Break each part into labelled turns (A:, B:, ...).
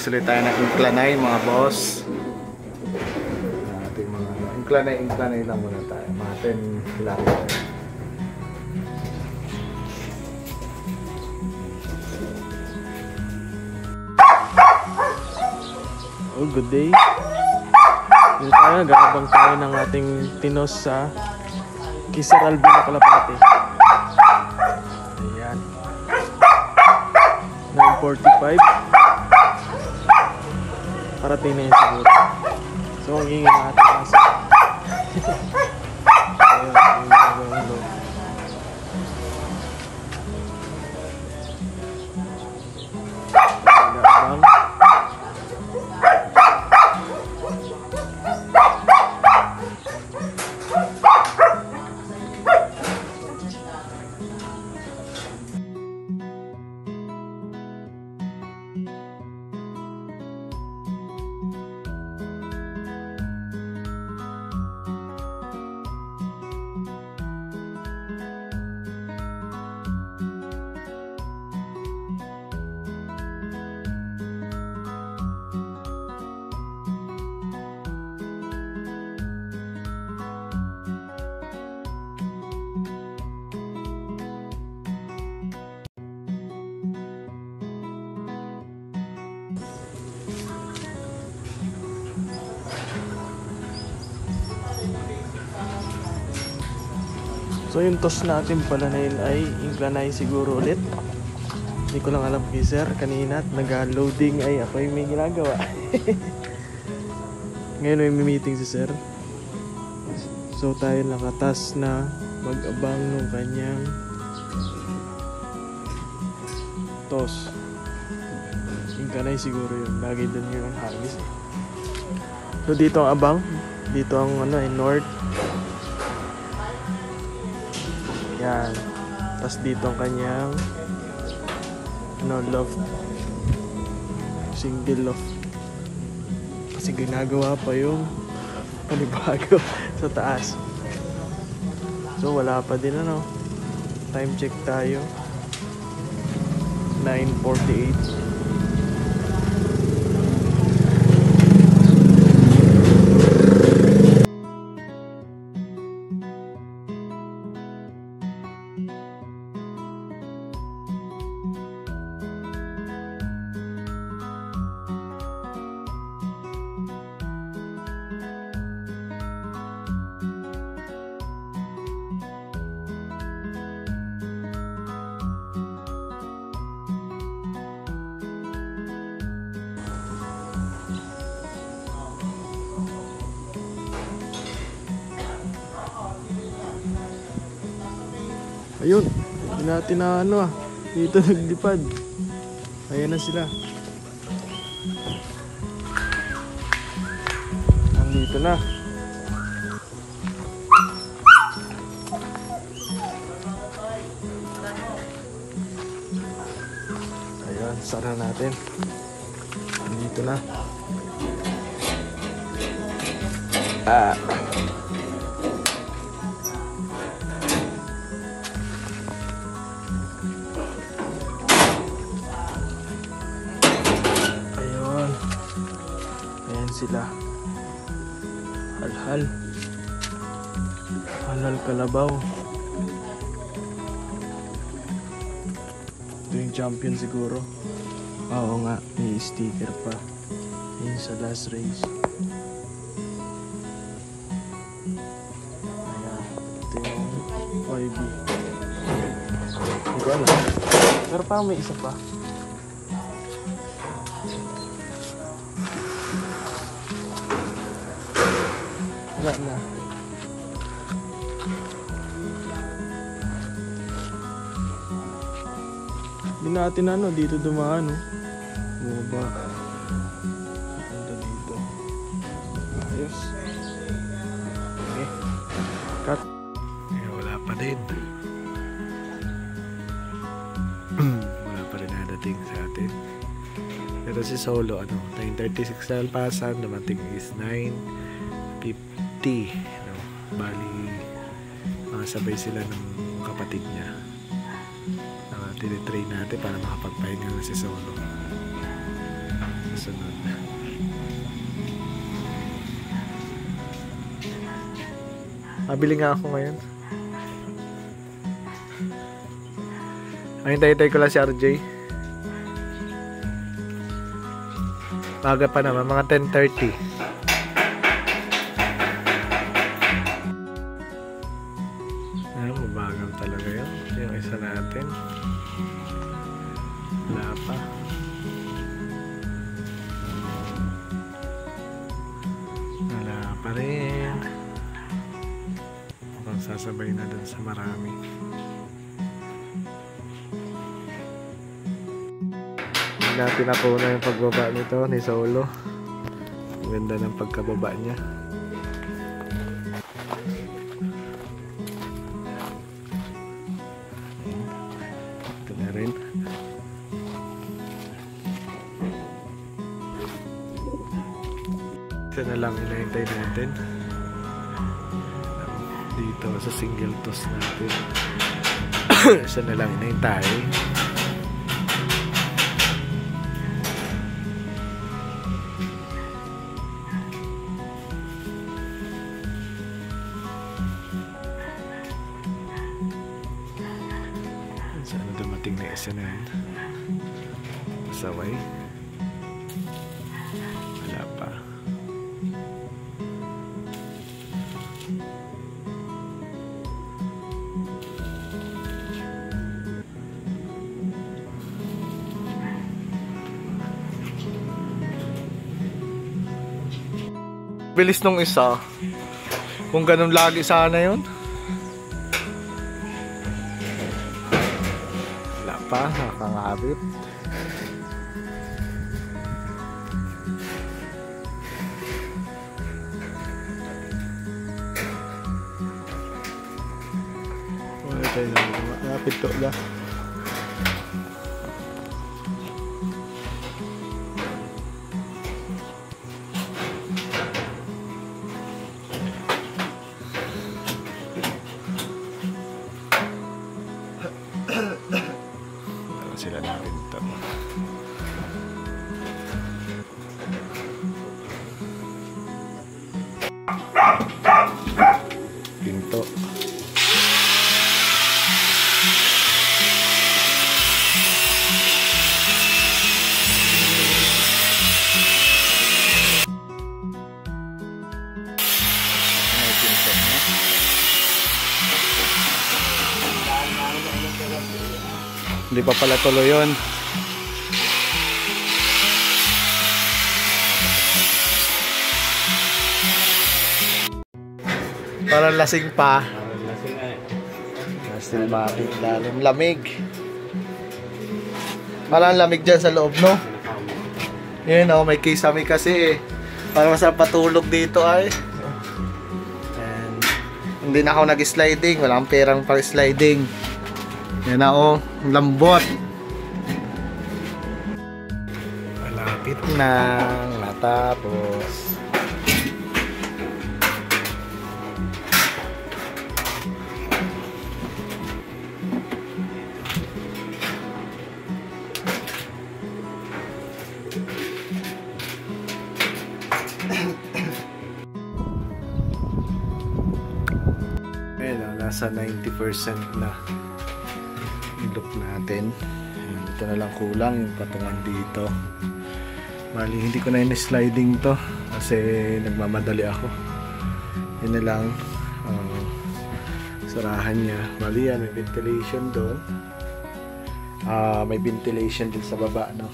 A: Mag-practice ulit tayo ng inclinay mga boss. Ating mga inclinay lang muna tayo. Mga 10 kilometers. Oh, good day. Dito tayo, nag-aabang tayo ng ating tinos sa Kisar Albino Kalapate. Ayan. 9:45. Parating na yun siguro. So, ang ingin natin nasa. Hello. Nag-aabang. So yung toss natin pala na yun ay inclinay siguro ulit. Hindi ko lang alam kay sir kanina at nag-loading ay ako yung may ginagawa. Ngayon may meeting si sir. So tayo nakatas na mag-abang ng kanyang toss. Inclinay siguro yun. Bagay dun yung hagis. So dito ang abang. Dito ang north. Yan. Tapos dito ang kanyang loft. Single loft. Kasi ginagawa pa yung panibago sa taas. So wala pa din time check tayo. 9:48. Ayun, hindi natin na dito naglipad. Ayan na sila. Nandito na. Ayan, sara natin. Nandito na. Sila halal kalabaw. Ito yung champion siguro. Oo nga, may sticker pa yun sa last race. Ayan, ito yung YB. Hindi ko alam, pero parang may isa pa. Na. Hindi natin dito dumaan bumaba punta dito. Ayos. Okay, cut. Wala pa din. Wala pa rin nadating sa atin. Pero si Solo 9:36 na alpasan, dumating is 9:50. Bali sabay sila ng kapatid niya. Tinitrain natin para makapagpahinga na si Solo. susunod. Mabili nga ako ngayon. Ay, hintay-hintay ko lang si RJ. Maga pa naman, mga 10:30. Ay, mabagal talaga yun. Yung isa natin. Wala pa. Wala pa rin. Mukhang sasabay na dun sa marami. Natin ako na yung pagbaba nito ni Solo. Ang ganda ng pagkababa niya. Ito na rin. Ito na lang inahintay natin. Dito sa single toss natin. Isa na lang inahintay. Sana dumating na isa na yun. Masaway. Wala pa. Bilis nung isa. Kung ganun lagi sana yun. Pa, nakakangabit. Wala tayo na malapit to lang. Sila natin ito. Pinto. May pinto na. Hindi pa pala tuloy yun. Parang lasing pa. Still matik lalim. Lamig. Parang lamig dyan sa loob, no? Yun, oh, may kisame kasi eh. Parang masarap patulog dito ay. And, hindi na ako nag-sliding. Wala akong perang pang-sliding. Yan na oh, lambot. Malapit na matapos. Ayan, nasa 90% na look natin. Ito na lang kulang yung patungan dito. Bali hindi ko na in-sliding to kasi nagmamadali ako. Yun na lang, sarahan niya. Bali yan, may ventilation doon. May ventilation din sa baba, no?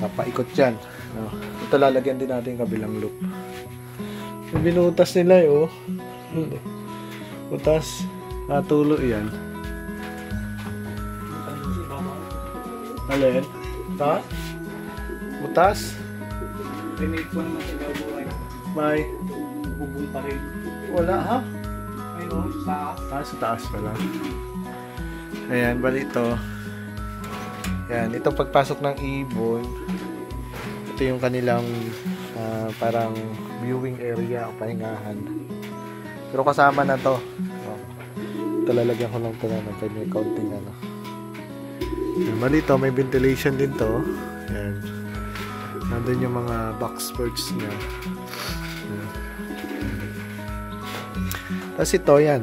A: Papaikot yan, no? Ito lalagyan din natin yung kabilang loop. Yung binutas nila eh, oh. Butas. Tulo yan. Alin? Ha? Butas?
B: Rinate ko naman sa gawin.
A: May?
B: Bubunta rin.
A: Wala ha?
B: Ayun, sa taas.
A: Sa taas pala. Ayan, bali ito. Ayan, ito pagpasok ng ibon. Ito yung kanilang parang viewing area o pahingahan. Pero kasama na to. Ito lalagyan ko lang ito na may kaunting ano. Mali to, may ventilation din to. Ayan. Nandun yung mga box birds niya. Tapos ito, yan.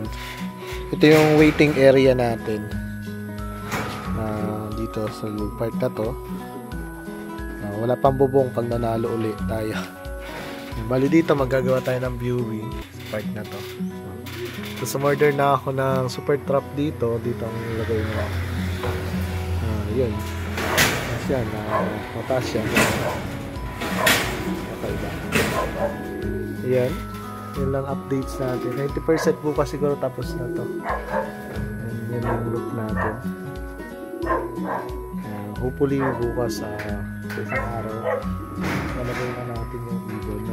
A: Ito yung waiting area natin. Dito sa part na to. Wala pang bubong pag nanalo uli tayo. Bali dito, magagawa tayo ng viewing sa part na to. So, sumorder na ako ng super trap dito. Dito ang ilagay mo. Yun. Mataas yan. Mataas yan. Okay ba? Ayan. Yun lang updates natin. 90% bukas siguro tapos na to. Yan yung look natin. Hopefully bukas sa isang araw malagay na natin yung ibon.